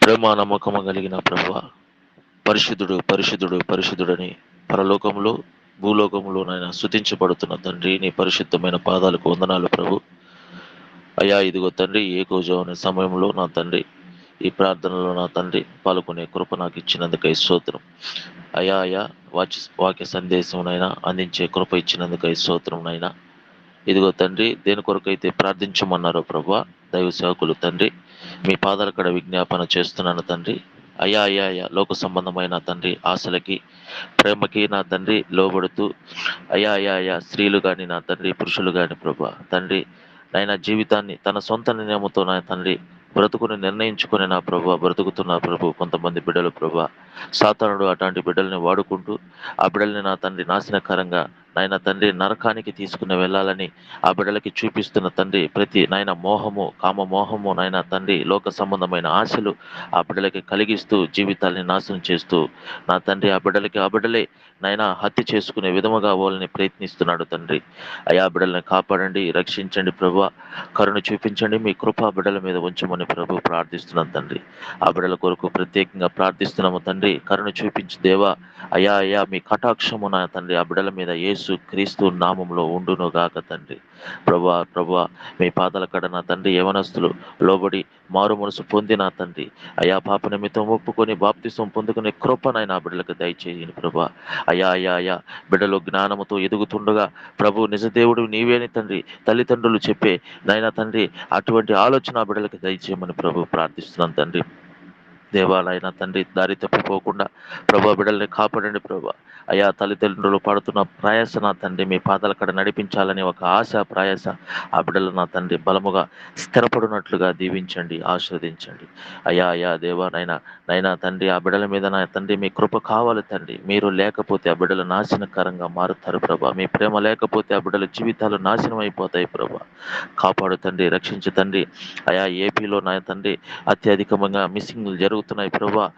ప్రేమ నమ్మకము కలిగిన ప్రభువ, పరిశుద్ధుడు పరిశుద్ధుడు పరిశుద్ధుడని పరలోకములో భూలోకములో నాయన స్తుతించబడుతున్న తండ్రి, నీ పరిశుద్ధమైన పాదాలకు వందనాలు ప్రభు. అయ్యా ఇదిగో తండ్రి, ఏకోజావనే సమయంలో నా తండ్రి ఈ ప్రార్థనలో నా తండ్రి పాల్గొనే కృప నాకు ఇచ్చినందుకై స్తోత్రం. అయ్యా వాక్య సందేశంనైనా అందించే కృప ఇచ్చినందుకై స్తోత్రంనైనా. ఇదిగో తండ్రి, దేని కొరకైతే ప్రార్థించమన్నారో ప్రభా, దైవ సేవకులు తండ్రి మీ పాదాల కడ విజ్ఞాపన చేస్తున్నాను తండ్రి. అయ్యా లోక సంబంధమైన తండ్రి ఆశలకి, ప్రేమకి నా తండ్రి లోబడుతూ అయ్యా స్త్రీలు కానీ నా తండ్రి, పురుషులు కానీ ప్రభా తండ్రి నాయన జీవితాన్ని తన సొంత నిర్ణయంతో నా తండ్రి బ్రతుకుని నిర్ణయించుకుని నా ప్రభు బ్రతుకుతున్న ప్రభు కొంతమంది బిడ్డలు ప్రభా, సాతానుడు అట్లాంటి బిడ్డల్ని వాడుకుంటూ ఆ బిడ్డల్ని నా తండ్రి నాశనకరంగా నాయన తండ్రి నరకానికి తీసుకుని వెళ్ళాలని ఆ బిడ్డలకి చూపిస్తున్న తండ్రి ప్రతి నాయన మోహము, కామ మోహము నాయన తండ్రి లోక సంబంధమైన ఆశలు ఆ బిడ్డలకి కలిగిస్తూ జీవితాల్ని నాశనం చేస్తూ నా తండ్రి ఆ బిడ్డలే నాయన హత్య చేసుకునే విధముగా వాళ్ళని ప్రయత్నిస్తున్నాడు తండ్రి. అయా బిడ్డల్ని కాపాడండి, రక్షించండి ప్రభు, కరుణ చూపించండి, మీ కృప బిడ్డల మీద ఉంచమని ప్రభు ప్రార్థిస్తున్నాం తండ్రి. ఆ బిడ్డల కొరకు ప్రత్యేకంగా ప్రార్థిస్తున్నాము తండ్రి. కరుణ చూపించి దేవా అయ్యా మీ కటాక్షము నా తండ్రి ఆ బిడ్డల మీద యేసు క్రీస్తు నామంలో ఉండును గాక తండ్రి. ప్రభువా మీ పాదాల కడ నా తండ్రి యవనస్తులు లోబడి మారు మనసు పొంది నా తండ్రి అయా పాప నిమిత్తం ఒప్పుకొని బాప్తిసం పొందుకునే కృపనైనా ఆ బిడ్డలకు దయచేయని ప్రభా. అయా బిడ్డలు జ్ఞానముతో ఎదుగుతుండగా ప్రభు నిజదేవుడు నీవేని తండ్రి తల్లిదండ్రులు చెప్పే నాయన తండ్రి అటువంటి ఆలోచన ఆ బిడ్డలకు దయచేయమని ప్రభు ప్రార్థిస్తున్నాను తండ్రి. దేవాలయన తండ్రి దారి తప్పిపోకుండా ప్రభా బిడ్డల్ని కాపాడండి ప్రభా. అయా తల్లిదండ్రులు పడుతున్న ప్రయాస నా తండ్రి మీ పాదాల కడ నడిపించాలని ఒక ఆశ ప్రయాస ఆ బిడ్డలు నా తండ్రి బలముగా స్థిరపడినట్లుగా దీవించండి, ఆశీర్వదించండి. అయా దేవా నైనా తండ్రి ఆ బిడ్డల మీద నా తండ్రి మీ కృప కావాలి తండ్రి. మీరు లేకపోతే ఆ బిడ్డలు నాశనకరంగా మారుతారు ప్రభా. మీ ప్రేమ లేకపోతే ఆ బిడ్డల జీవితాలు నాశనం అయిపోతాయి ప్రభా. కాపాడు తండ్రి, రక్షించు తండ్రి. అయా ఏపీలో నా తండ్రి అత్యధికంగా మిస్సింగ్లు జరుగుతున్నాయి ప్రభా.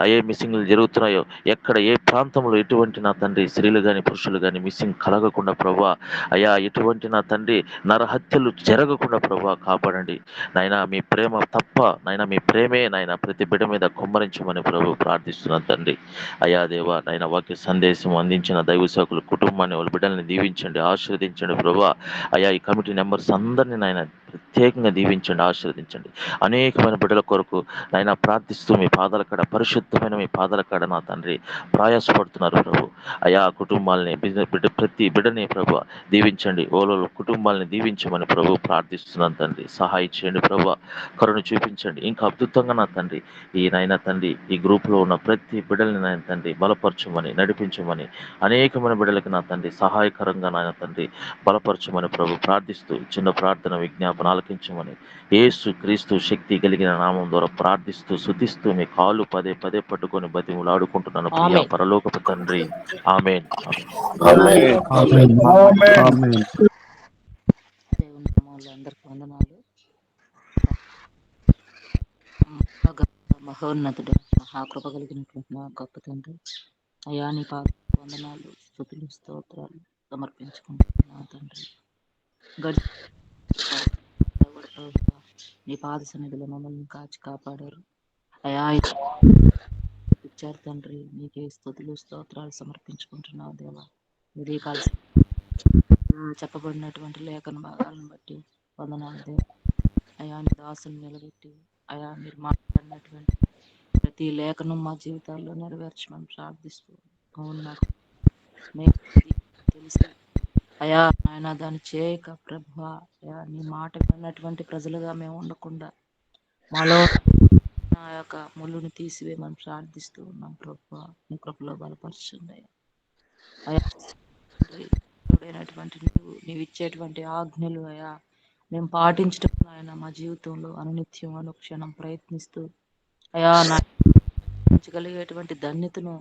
అయ్యే మిస్సింగ్లు జరుగుతున్నాయో ఎక్కడ ఏ ప్రాంతంలో ఎటువంటి నా తండ్రి స్త్రీలు కానీ పురుషులు కానీ మిస్సింగ్ కలగకుండా ప్రభా. ఎటువంటి నా తండ్రి నరహత్యలు జరగకుండా ప్రభా కాపాడండి నాయన. మీ ప్రేమ తప్ప నాయన మీ ప్రేమే నాయన ప్రతి బిడ్డ మీద కుమ్మరించమని ప్రభు ప్రార్థిస్తున్నాను తండ్రి. దేవా నాయన వాక్య సందేశం అందించిన దైవ సేవకుల కుటుంబాన్ని వాళ్ళ బిడ్డల్ని దీవించండి, ఆశీర్వదించండి ప్రభా. ఈ కమిటీ మెంబర్స్ అందరినీ నాయన ప్రత్యేకంగా దీవించండి, ఆశీర్వదించండి. అనేకమైన బిడ్డల కొరకు నాయన ప్రార్థిస్తూ మీ పాదాల కాడ పరిశుద్ధమైన మీ పాదాల కాడ నా తండ్రి ప్రయాసపడుతున్నారు ప్రభు. కుటుంబాలని ప్రతి బిడ్డని ప్రభు దీవించండి. ఓలో కుటుంబాలని దీవించమని ప్రభు ప్రార్థిస్తున్నాను తండ్రి. సహాయం చేయండి ప్రభు, కరుణ చూపించండి. ఇంకా అద్భుతంగా నా తండ్రి ఈ నాయన తండ్రి ఈ గ్రూప్లో ఉన్న ప్రతి బిడ్డల్ని నాయన తండ్రి బలపరచమని నడిపించమని అనేకమైన బిడ్డలకి నా తండ్రి సహాయకరంగా నాయన తండ్రి బలపరచమని ప్రభు ప్రార్థిస్తూ చిన్న ప్రార్థన విజ్ఞాపన ఆలకించమని యేసు క్రీస్తు శక్తి కలిగిన నామం ద్వారా ప్రార్థిస్తూ శుతిస్తూ మీ కాలు పదే పట్టుకొని బతిములాడుకుంటున్నాను ప్రియా ఆమేన్. పరలోకపు తండ్రి. ఆమేన్. దేవుని నామములో అందరికీ వందనాలు. మహోన్నతుడు మహాకృప కలిగినటువంటి నా గొప్ప తండ్రి, అయా నీ పాద వందనాలు, స్తుతులు, స్తోత్రాలు సమర్పించుకుంటున్నా తండ్రి. నీ పాద సన్నిధిలో మమ్మల్ని కాచి కాపాడారు అయా. ఇచ్చారు తండ్రి, నీకే స్తుతులు స్తోత్రాలు సమర్పించుకుంటున్నావు దేవా. ఇది కాల్సి చెప్పబడినటువంటి లేఖన భాగాలను బట్టి వందనాలు దేవా. అయా నీ దాసుని నిలబెట్టి అయా మీరు మాట్లాడినటువంటి ప్రతి లేఖనం మా జీవితాల్లో నెరవేర్చమని ప్రార్థిస్తూ అవును నాకు తెలుసు అయా ఆయన దాన్ని చేయక ప్రభు అయా నీ మాట విన్నటువంటి ప్రజలుగా మేము ఉండకుండా మాలో నా యొక్క ముళ్ళుని తీసివేయమని ప్రార్థిస్తూ ఉన్నాం ప్రభు. నీ కృపలో బలపరచండి అయా. నీవు ఇచ్చేటువంటి ఆజ్ఞలు అయా మేము పాటించడం ఆయన మా జీవితంలో అనునిత్యం అనుక్షణం ప్రయత్నిస్తూ అయా కలిగేటువంటి ధన్యతను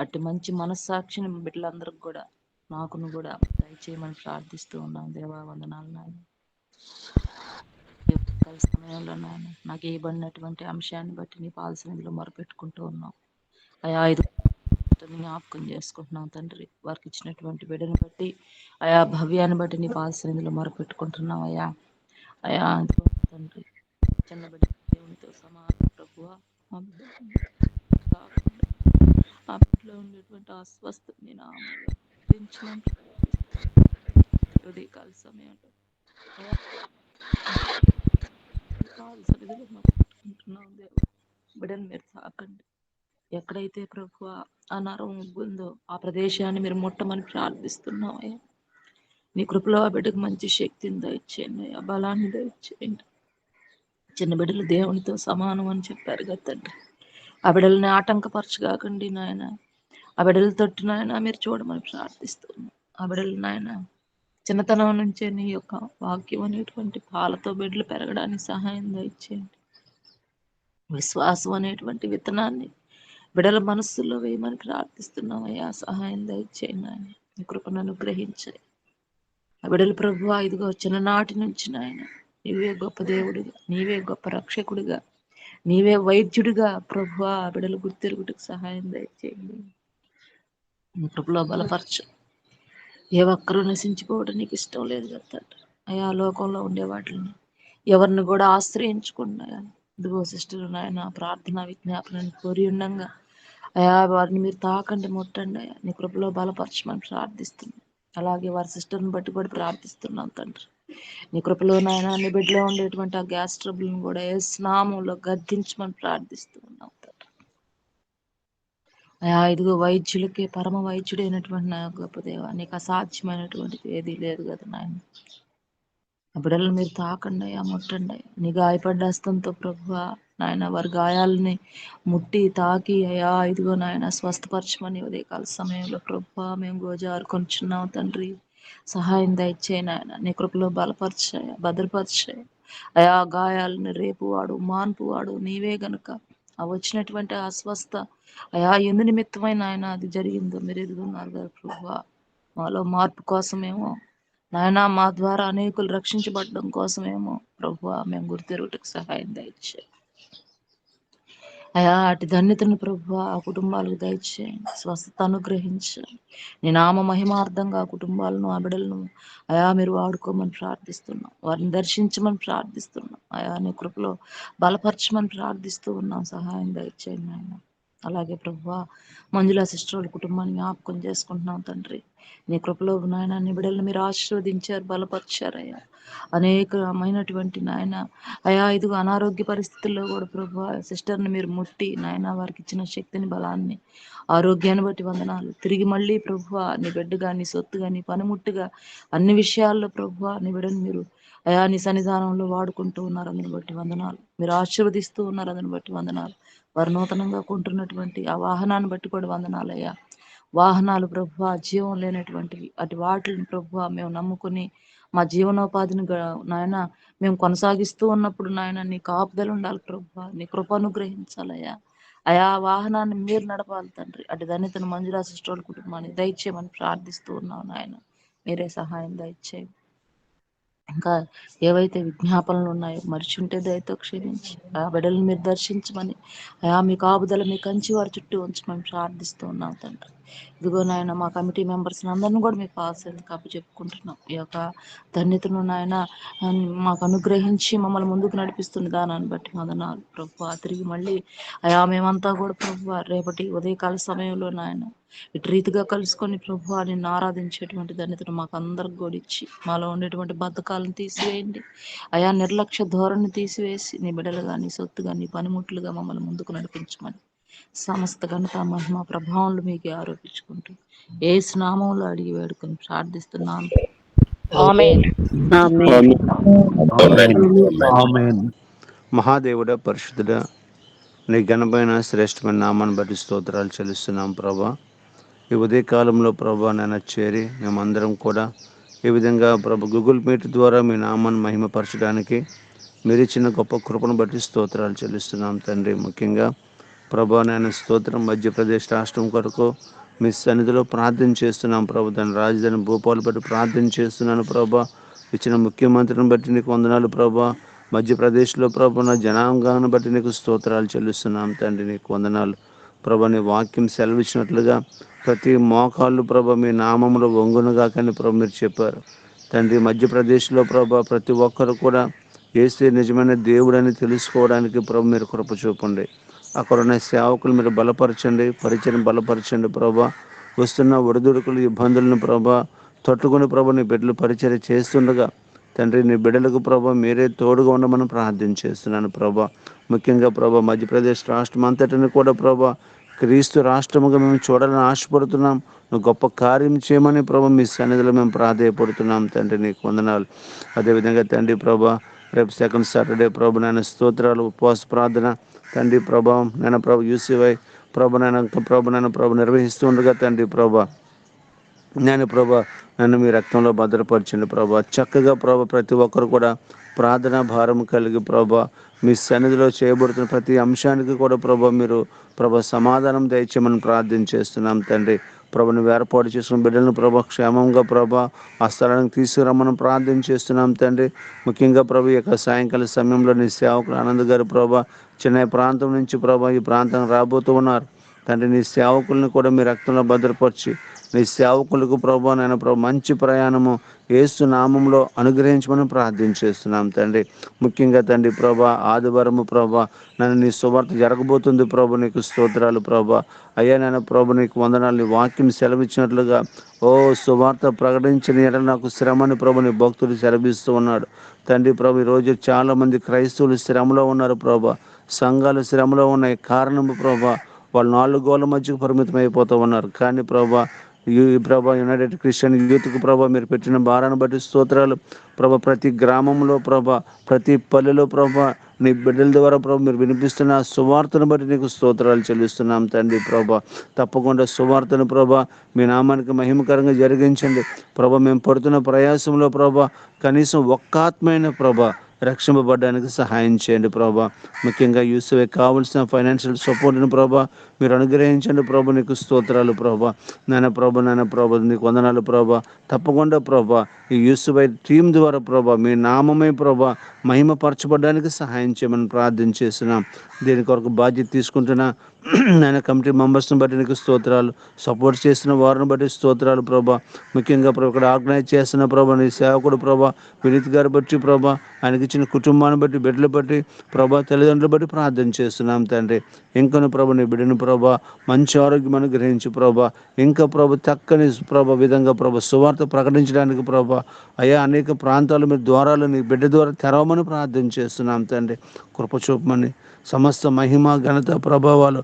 అట్టి మంచి మనస్సాక్షిని బిడ్డలందరికి కూడా నాకును కూడా దయచేయమని ప్రార్థిస్తూ ఉన్నాం దేవా. వందనాలు నాయన. సమయంలో నాయన నాకు ఇవ్వబడినటువంటి అంశాన్ని బట్టి నీ పాలసీలో మొరపెట్టుకుంటూ ఉన్నాం అయా. ఇది జ్ఞాపకం చేసుకుంటున్నాం తండ్రి. వారికి ఇచ్చినటువంటి బిడ్డను బట్టి అయా భవ్యాన్ని బట్టి నీ పాలసీలో మొరపెట్టుకుంటున్నాం అయా. తండ్రి చిన్న బిడ్డ దేవునితో సమానం ప్రభువా. ఆ బిడ్డలను తాకండి. ఆ బిడ్డలో ఉండేటువంటి అస్వస్థతని నామంలో దించమని ఉదయకాల సమయంలో అయా కాదు సన్నిధిలో మొక్కుకుంటున్నాం దేవ. బిడ్డను మీరు తాకండి. ఎక్కడైతే ప్రభు అనారం ఉందో ఆ ప్రదేశాన్ని మీరు ముట్టమని ప్రార్థిస్తున్నాం అయ్యా. నీ కృపలో ఆ బిడ్డకు మంచి శక్తిని దయచేయండి, ఆ బలాన్ని దయచేయండి. చిన్న బిడ్డలు దేవునితో సమానం అని చెప్పారు కదా తండ్రి. ఆ బిడ్డలని ఆటంకపరచగాకండి నాయన. ఆ బిడ్డల తట్టు నాయన మీరు చూడమని ప్రార్థిస్తున్నాం. ఆ బిడ్డలు నాయన చిన్నతనం నుంచే నీ యొక్క వాక్యం అనేటువంటి పాలతో బిడ్డలు పెరగడానికి సహాయం దయచేయండి. విశ్వాసం అనేటువంటి విత్తనాన్ని బిడల మనస్సులో వేయమని ప్రార్థిస్తున్నాం అయ్యా. సహాయం దయచేయండి ఆయన. నీ కృపను అనుగ్రహించాయి ఆ బిడలు ప్రభు. ఇదిగో చిన్ననాటి నుంచి నాయన నీవే గొప్ప దేవుడిగా, నీవే గొప్ప రక్షకుడిగా, నీవే వైద్యుడిగా ప్రభు ఆ బిడలు గుర్తెరుగుటకు సహాయం దయచేయండి. నీ కృపలో బలపరచు. ఏ ఒక్కరూ నశించిపోవడం నీకు ఇష్టం లేదు కదా అయ్యా. లోకంలో ఉండే వాటిని ఎవరిని కూడా ఆశ్రయించకుండా ఇదిగో సిస్టర్ నాయన ప్రార్థన విజ్ఞాపనని కోరి ఉండంగా అయా వారిని మీరు తాకండి, ముట్టండి అయ్యా. నీ కృపలో బలపరచమని ప్రార్థిస్తున్నాం. అలాగే వారి సిస్టర్ని బట్టి కూడా ప్రార్థిస్తున్నాం తండ్రి. నీ కృపలో నాయన నీ బిడ్డలో ఉండేటువంటి ఆ గ్యాస్ ట్రబుల్ని కూడా ఏ స్నామంలో గద్దించమని ప్రార్థిస్తూ ఉన్నాం తండ్రి. అయా ఇదిగో వైద్యులకి పరమ వైద్యుడైనటువంటి నా గొప్ప దేవా, నీకు అసాధ్యమైనటువంటిది ఏదీ లేదు కదా నాయన. ఆ బిడ్డలను మీరు తాకండి అయ్యా, ముట్టండి. నీ గాయపడ్డ హస్తంతో ప్రభు నాయన వారి గాయాలని ముట్టి తాకి అయ్యా ఇదిగో నాయన స్వస్థపరచమని ఉదయకాల సమయంలో ప్రభు మేము గోజారుకొంచున్నాం తండ్రి. సహాయం దయచేయి నాయన. నీ కృపలో బలపరిచాయ, భద్రపరిచాయ అయా. గాయాలను రేపువాడు మాన్పువాడు నీవే గనుక ఆ వచ్చినటువంటి అస్వస్థ అయా ఎందు నిమిత్తమైన ఆయన అది జరిగిందో మీరు ఎదుగున్నారు కదా ప్రభు. మాలో మార్పు కోసమేమో నాయన, మా ద్వారా అనేకులు రక్షించబడడం కోసమేమో ప్రభు మేము గుర్తెరుగుటకు సహాయం దయచేయండి అయా. అటు ధన్యతను ప్రభు ఆ కుటుంబాలకు దయచేయండి, స్వస్థత అనుగ్రహించండి. నీ నామ మహిమార్థంగా ఆ కుటుంబాలను ఆ బిడ్డలను అయా మీరు వాడుకోమని ప్రార్థిస్తున్నాం. వారిని దర్శించమని ప్రార్థిస్తున్నాం అయా. నీ కృపలో బలపరచమని ప్రార్థిస్తూ ఉన్నాం. సహాయం దయచేయండి ఆయన. అలాగే ప్రభు మంజుల సిస్టర్ వాళ్ళ కుటుంబాన్ని జ్ఞాపకం చేసుకుంటున్నాం తండ్రి. నీ కృపలో నాయన నీ బిడ్డలను మీరు ఆశీర్వదించారు, బలపరిచారయ్యా. అనేకమైనటువంటి నాయన అయా ఇదిగో అనారోగ్య పరిస్థితుల్లో కూడా ప్రభు సిస్టర్ని మీరు ముట్టి నాయన వారికి ఇచ్చిన శక్తిని, బలాన్ని, ఆరోగ్యాన్ని బట్టి వందనాలు. తిరిగి మళ్ళీ ప్రభు నీ బిడ్డగా, నీ సొత్తుగా, నీ పనిముట్టుగా అన్ని విషయాల్లో ప్రభు నీ బిడ్డని మీరు అయా నీ సన్నిధానంలో వాడుకుంటూ ఉన్నారు. అందుని బట్టి వందనాలు. మీరు ఆశీర్వదిస్తూ ఉన్నారు. అందుని బట్టి వందనాలు. వారు నూతనంగా కొంటున్నటువంటి ఆ వాహనాన్ని బట్టి కూడా వందనాలయ్యా. వాహనాలు ప్రభు జీవం లేనటువంటివి, అటు వాటిని ప్రభు మేము నమ్ముకుని మా జీవనోపాధిని నాయన మేము కొనసాగిస్తూ ఉన్నప్పుడు నాయన నీ కాపుదలు ఉండాలి ప్రభు. నీ కృప అనుగ్రహించాలయ్యా. అయా వాహనాన్ని మీరు నడపాలి తండ్రి. అటు ధన్యతను మంజులా సిస్టర్ కుటుంబాన్ని దయచేయమని ప్రార్థిస్తూ ఉన్నావు నాయన. మీరే సహాయం దయచేయండి. ఇంకా ఏవైతే విజ్ఞాపనలు ఉన్నాయో మరిచుంటే దయతో క్షమించి ఆ బిడ్డలను మీరు దర్శించమని అయా మీ కాపుదల మీ కంచి వారి చుట్టూ ఉంచమని ప్రార్థిస్తూ ఉన్నాం తండ్రి. ఇదిగో నాయన మా కమిటీ మెంబర్స్ అందరిని కూడా మీకు ఆశలు కప్పు చెప్పుకుంటున్నాం. ఈ యొక్క ధన్యతను నాయన మాకు అనుగ్రహించి మమ్మల్ని ముందుకు నడిపిస్తున్న దానాన్ని బట్టి వందనాలు ప్రభు. తిరిగి మళ్ళీ అయా మేమంతా కూడా ప్రభు రేపటి ఉదయకాల సమయంలో నాయన ఇటు రీతిగా కలుసుకొని ప్రభు నిన్ను ఆరాధించేటువంటి ధన్యతను మాకు అందరికి కూడా ఇచ్చి మాలో ఉండేటువంటి బద్ధకాలను తీసివేయండి అయా. నిర్లక్ష్య ధోరణి తీసివేసి నీ బిడ్డలుగా, నీ సొత్తుగా, నీ పనిముట్లుగా మమ్మల్ని ముందుకు నడిపించమని సమస్త ఘనత మహిమ ప్రభావాలు మీకు ఆరోపించుకుంటూ యేసు నామములో అడిగి వేడుకొని ప్రార్థిస్తున్నాను. ఆమేన్. ఆమేన్. మహాదేవుడ, పరిశుద్ధుడ, నీ ఘనమైన శ్రేష్టమైన నామాన్ని బట్టి స్తోత్రాలు చెల్లిస్తున్నాం ప్రభా. ఈ ఉదయకాలంలో ప్రభా నేను చేరి మేమందరం కూడా ఈ విధంగా ప్రభు గూగుల్ మీట్ ద్వారా మీ నామాన్ని మహిమపరచడానికి మీరు ఇచ్చిన గొప్ప కృపను బట్టి స్తోత్రాలు చెల్లిస్తున్నాం తండ్రి. ముఖ్యంగా ప్రభా నేను స్తోత్రం మధ్యప్రదేశ్ రాష్ట్రం కొరకు మీ సన్నిధిలో ప్రార్థన చేస్తున్నాం ప్రభు. దాని రాజధాని భూపాలు బట్టి ప్రార్థన చేస్తున్నాను ప్రభా. ఇచ్చిన ముఖ్యమంత్రిని బట్టి నీకు వందనాలు ప్రభా. మధ్యప్రదేశ్లో ప్రభు నా జనాంగాన్ని బట్టి నీకు స్తోత్రాలు చెల్లిస్తున్నాం తండ్రి. నీకు వందనాలు ప్రభా. నీ వాక్యం సెలవిచ్చినట్లుగా ప్రతి మోకాళ్ళు ప్రభా మీ నామంలో వంగునుగా కానీ ప్రభు మీరు చెప్పారు తండ్రి. మధ్యప్రదేశ్లో ప్రభా ప్రతి ఒక్కరు కూడా యేసే నిజమైన దేవుడని తెలుసుకోవడానికి ప్రభు మీరు కృప చూపండి. అక్కడ ఉన్న సేవకులు మీరు బలపరచండి, పరిచయం బలపరచండి ప్రభా. వస్తున్న ఒడిదుడుకులు ఇబ్బందులను ప్రభా తట్టుకుని ప్రభు నీ బిడ్డలు పరిచయం చేస్తుండగా తండ్రి నీ బిడ్డలకు ప్రభా మీరే తోడుగా ఉండమని ప్రార్థన చేస్తున్నాను ప్రభా. ముఖ్యంగా ప్రభా మధ్యప్రదేశ్ రాష్ట్రం అంతటిని కూడా ప్రభా క్రీస్తు రాష్ట్రముగా మేము చూడాలని ఆశపడుతున్నాం. నువ్వు గొప్ప కార్యం చేయమని ప్రభా మీ సన్నిధిలో మేము ప్రాధేయపడుతున్నాం తండ్రి, నీకు వందనాలు. అదేవిధంగా తండ్రి ప్రభా రేపు సెకండ్ సాటర్డే ప్రభు నాయన స్తోత్రాలు ఉపవాస ప్రార్థన తండ్రి ప్రభా నేను ప్రభు యూసీవై ప్రభు నాయన ప్రభు నిర్వహిస్తూ ఉండగా తండ్రి ప్రభా నేను ప్రభా నన్ను మీ రక్తంలో భద్రపరచండి ప్రభా. చక్కగా ప్రభా ప్రతి ఒక్కరు కూడా ప్రార్థనా భారం కలిగి ప్రభా మీ సన్నిధిలో చేయబడుతున్న ప్రతి అంశానికి కూడా ప్రభా మీరు ప్రభా సమాధానం దయచేయమని ప్రార్థన చేస్తున్నాం తండ్రి. ప్రభు నువ్వు ఏర్పాటు చేసుకున్న బిడ్డలను ప్రభా క్షేమంగా ప్రభా ఆ స్థలానికి తీసుకురమ్మని ప్రార్థన చేస్తున్నాం తండ్రి. ముఖ్యంగా ప్రభు ఈ యొక్క సాయంకాల సమయంలో నీ సేవకులు ఆనంద్ గారు ప్రభా చెన్నై ప్రాంతం నుంచి ప్రభా ఈ ప్రాంతం రాబోతూ ఉన్నారు తండ్రి. నీ సేవకులను కూడా మీ రక్తంలో భద్రపరిచి నీ సేవకులకు ప్రభా నాయన ప్రభు మంచి ప్రయాణము యేసు నామంలో అనుగ్రహించమని ప్రార్థన చేస్తున్నాం తండ్రి. ముఖ్యంగా తండ్రి ప్రభా ఆదివారము ప్రభా నన్ను నీ సువార్త జరగబోతుంది ప్రభు, నీకు స్తోత్రాలు ప్రభా. అయ్యా నాయన ప్రభు నీకు వందనాలు. నీ వాక్యం సెలవిచ్చినట్లుగా ఓ సువార్త ప్రకటించిన ఎడల నాకు శ్రమని ప్రభు నీ భక్తుడు సెలవిస్తూ ఉన్నాడు తండ్రి ప్రభు. ఈరోజు చాలామంది క్రైస్తవులు శ్రమలో ఉన్నారు ప్రభా, సంఘాలు శ్రమలో ఉన్నాయి. కారణము ప్రభా వాళ్ళు 4 గోళ్ల మధ్యకు పరిమితం అయిపోతూ ఉన్నారు. కానీ ప్రభా ఈ ప్రభా యునైటెడ్ క్రిస్టియన్ యూత్కు ప్రభా మీరు పెట్టిన భారాన్ని బట్టి స్తోత్రాలు ప్రభా. ప్రతి గ్రామంలో ప్రభా ప్రతి పల్లెలో ప్రభా నీ బిడ్డల ద్వారా ప్రభు మీరు వినిపిస్తున్న సువార్తను బట్టి నీకు స్తోత్రాలు చెల్లిస్తున్నాం తండ్రి ప్రభా. తప్పకుండా సువార్తను ప్రభా మీ నామానికి మహిమకరంగా జరిగించండి ప్రభా. మేము పడుతున్న ప్రయాసంలో ప్రభా కనీసం ఒక్క ఆత్మైన ప్రభా రక్షింపబడడానికి సహాయం చేయండి ప్రభా. ముఖ్యంగా యూసుఫే కావాల్సిన ఫైనాన్షియల్ సపోర్ట్ని ప్రభా మీరు అనుగ్రహించండి ప్రభా. నీకు స్తోత్రాలు ప్రభా. నాయన ప్రభా నీకు వందనాలు ప్రభా. తప్పకుండా ప్రభా ఈ యూసుఫై టీం ద్వారా ప్రభా మీ నామమే ప్రభా మహిమపరచబడడానికి సహాయం చేయమని ప్రార్థన చేస్తున్నాం. దీని కొరకు బాధ్యత తీసుకుంటున్నా నాయన కమిటీ మెంబర్స్ని బట్టి నీకు స్తోత్రాలు, సపోర్ట్ చేసిన వారిని బట్టి స్తోత్రాలు ప్రభా. ముఖ్యంగా ప్రభా ఇక్కడ ఆర్గనైజ్ చేస్తున్న ప్రభా నీ సేవకుడు ప్రభా వినీత్ గారు బట్టి ప్రభా ఆయనకి ఇచ్చిన కుటుంబాన్ని బట్టి బిడ్డలు బట్టి ప్రభా తల్లిదండ్రులు బట్టి ప్రార్థన చేస్తున్నాం తండ్రి. ఇంకను ప్రభా నీ బిడ్డను ప్రభా మంచి ఆరోగ్యం అనుగ్రహించు ప్రభా. ఇంకా ప్రభా చక్కని ప్రభా విధంగా ప్రభా సువార్త ప్రకటించడానికి ప్రభా అయ్యా అనేక ప్రాంతాలు మీ ద్వారాలు నీ బిడ్డ ద్వారా తెరవమని ప్రార్థన చేస్తున్నాం తండ్రి. కృప చూపమని సమస్త మహిమ ఘనత ప్రభావాలు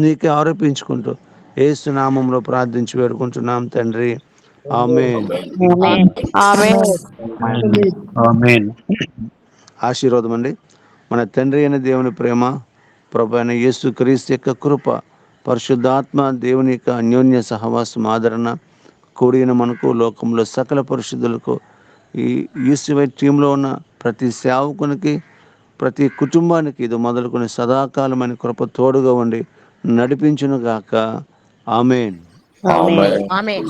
నీకే ఆరోపించుకుంటూ యేసు నామంలో ప్రార్థించి వేడుకుంటున్నాం తండ్రి. ఆమేన్. ఆశీర్వాదం అండి. మన తండ్రి అయిన దేవుని ప్రేమ, ప్రభు అయిన యేసు క్రీస్తు యొక్క కృప, పరిశుద్ధాత్మ దేవుని యొక్క అన్యోన్య సహవాసం ఆదరణ కూడిన మనకు లోకంలో సకల పరిశుద్ధులకు ఈ యూసీవై టీంలో ఉన్న ప్రతి సేవకునికి ప్రతి కుటుంబానికి ఇది మొదలుకొని సదాకాలమైన కృప తోడుగా ఉండి నడిపించును గాక. ఆమేన్. ఆమేన్.